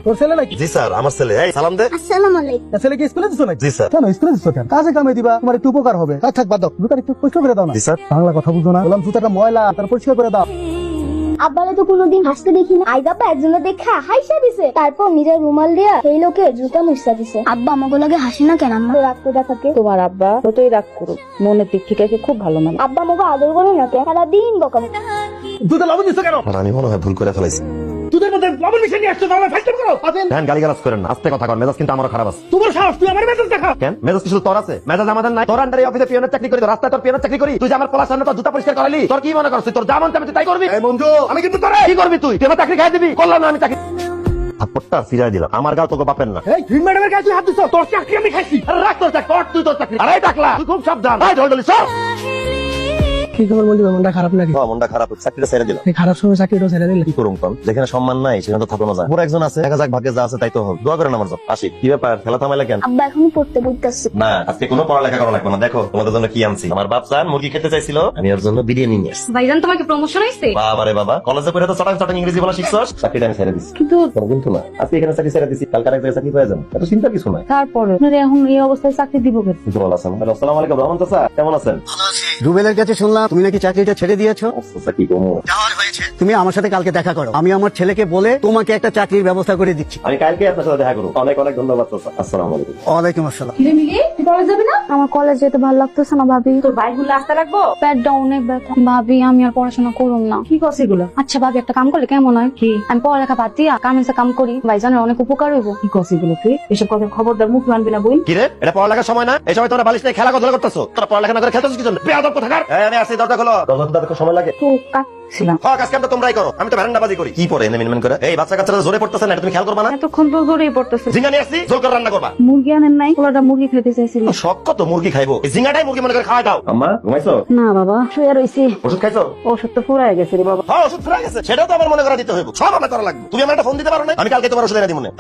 তোর ছেলে নাকি? জি স্যার, আমার ছেলে। এই সালাম দে। আসসালামু আলাইকুম। তা ছেলেকে স্কুলে দিছো নাকি? জি স্যার। কেন স্কুলে দিছো কেন? কাজে কামে দিবা, তোমার একটু উপকার হবে। থাক বাদ দাও, জুতাটা একটু পরিষ্কার করে দাও না। জি স্যার। বাংলা কথা বুঝো না, বললাম জুতাটা ময়লা, তার পরিষ্কার করে দাও। আব্বারে তো কোনোদিন হাসতে দেখি না। আইজ আব্বা একজনের দেখা হাইসা দিছে, তারপর নিজের রুমাল দিয়া সেই লোকের জুতা মুছতে দিছে। আব্বা আমাকে লাগে হাসি না কেন? আম্মা রাগ করে থাকে। তোমার আব্বা যতই রাগ করুক মনের দিক থেকে খুব ভালো মানে। আব্বা আমাকে আদর করে না কেন? সারাদিন বকা। জুতা লবণ দিছো কেন? আর আমি মনে হয় ভুল করে ফেলাইছি। দুধের মধ্যে লবণ মিশিয়ে নিয়ে আসছো, তাহলে ফাইট করো। আবেন হ্যাঁ, গালিগালাজ করেন না, আস্তে কথা কর। মেজাজ কিন্তু আমার খারাপ আছে। তোমার সাহস, তুই আমার মেজাজ দেখা। কেন মেজাজ কিছু তোর আছে? মেজাজ আমাদের নাই। তোর আন্ডারে অফিসে পিয়নের চাকরি করি, রাস্তায় তোর পিয়নের চাকরি করি। তুই যে আমার পোলার সামনে তোর জুতা পরিষ্কার করালি, তোর কি মনে করছিস? তোর যা মন চাবে তুই তাই করবি? এই বন্ধু, আমি কিন্তু তোরে কি করবি তুই? তুই আমার চাকরি খাই দিবি? করলাম না আমি চাকরি। থাপ্পড়টা ফিরাই দিলাম। আমার গাও তোকে বাপেন না। এই হিন ম্যাডামের কাছে হাত দিছো, তোর চাকরি আমি খাইছি। আরে রাখ তোর চাকরি, তুই তোর চাকরি। আরে টাকলা, তুই খুব সাবধান। এই ঢলঢলি সর। কি খবর বললি? মনটা খারাপ নাকি? মনটা খারাপ, চাকরিটা ছেড়ে দিলাম। এই খারাপ সময় চাকরিটা ছেড়ে দিলে কি করুম কম? যেখানে সম্মান নাই সেখানে তো থাকো না যায়। পুরো একজন আছে, দেখা যাক ভাগ্যে যা আছে তাই তো হোক। দোয়া করেন আমার জন্য। আসি। কি ব্যাপার, খেলা থামাইলা কেন? আব্বা এখনো পড়তে বইতাছে। না, আজকে কোনো পড়ালেখা করা লাগবে না। দেখো তোমাদের জন্য কি আনছি। আমার বাপ চান মুরগি খেতে চাইছিল, আমি ওর জন্য বিরিয়ানি নিয়ে আসছি। ভাইজান তোমাকে প্রমোশন হইছে? বাবা রে বাবা, কলেজে পড়ে তো চটাং চটাং ইংরেজি বলা শিখছস। চাকরিটা আমি ছেড়ে দিছি। কিন্তু কিন্তু না, আজকে এখানে চাকরি ছেড়ে দিছি, কালকে আরেক জায়গায় চাকরি পেয়ে যাবো। এত চিন্তা কিছু নাই। তারপরে আপনার এখন এই অবস্থায় চাকরি দিব কেন? কিছু ভালো আছেন? হ্যালো, আসসালামু আলাইকুম রহমান চাচা, কেমন আছেন? রুবেলের কাছে শুনলাম তুমি নাকি চাকরিটা ছেড়ে দিয়েছো। আচ্ছা, কি কমু? তুমি আমার সাথে কালকে দেখা করো, আমি আমার ছেলেকে বলে তোমাকে একটা চাকরির ব্যবস্থা করে দিচ্ছি। আমি কালকে আপনার সাথে দেখা করবো। অনেক অনেক ধন্যবাদ চাচা। আসসালামু আলাইকুম। ওয়ালাইকুম আসসালাম। কিরে মিলি, তুই কলেজ যাবি না? আমার কলেজ যেতে ভালো লাগতেছে না ভাবি। তোর বাইকগুলো আসতে লাগবো। পেটটা অনেক ব্যথা ভাবি, আমি আর পড়াশোনা করুম না। কি করছিস এগুলো? আচ্ছা ভাবি, একটা কাম করলে কেমন হয়? কি আমি পড়ালেখা বাদ দিয়া গার্মেন্টসে কাম করি, ভাইজানের অনেক উপকার হইব। কি করছিস এগুলো তুই? এসব কথা খবরদার মুখ মানবি না বই। কি রে, এটা পড়ালেখার সময় না? এই সময় তোমরা বালিশ নিয়ে খেলা কথা করতেছো। তোরা পড়ালেখা না করে খেলতেছিস কি জন্য? বেয়াদব কোথাকার। আমি আসছি, দরজা খোলো। দরজা খুলতে সময় লাগে। তো কাটছিলাম। হ্যাঁ, কাজ কামটা তোমরাই করো, আমি তো ভ্যারান্ডাবাজি করি। কি পরে এনে মিনমিন করে? এই বাচ্চা কাচ্চারা জোরে পড়তেছে না, এটা তুমি খেয়াল করবা না? এতক্ষণ তো জোরেই পড়তেছে। ঝিঙ্গা নিয়ে আসছি, জোর করে রান্না করবা। মুরগি আনেন নাই? ওলাটা মুরগি খেতে চাইছিল। শখ কত মুরগি খাইবো, এই ঝিঙ্গাটাই মুরগি মনে করে খাওয়াই দাও। আম্মা ঘুমাইছো? না বাবা, শুয়ে রইছি। ওষুধ খাইছো? ওষুধ তো ফুরায় গেছে রে বাবা। হ্যাঁ, ওষুধ ফুরাই গেছে, সেটাও তো আমার মনে করা দিতে হইব। সব আমার করা লাগবে। তুমি আমার একটা ফোন দিতে পারো না? আমি কালকে তোমার ওষুধ এনে দিব না।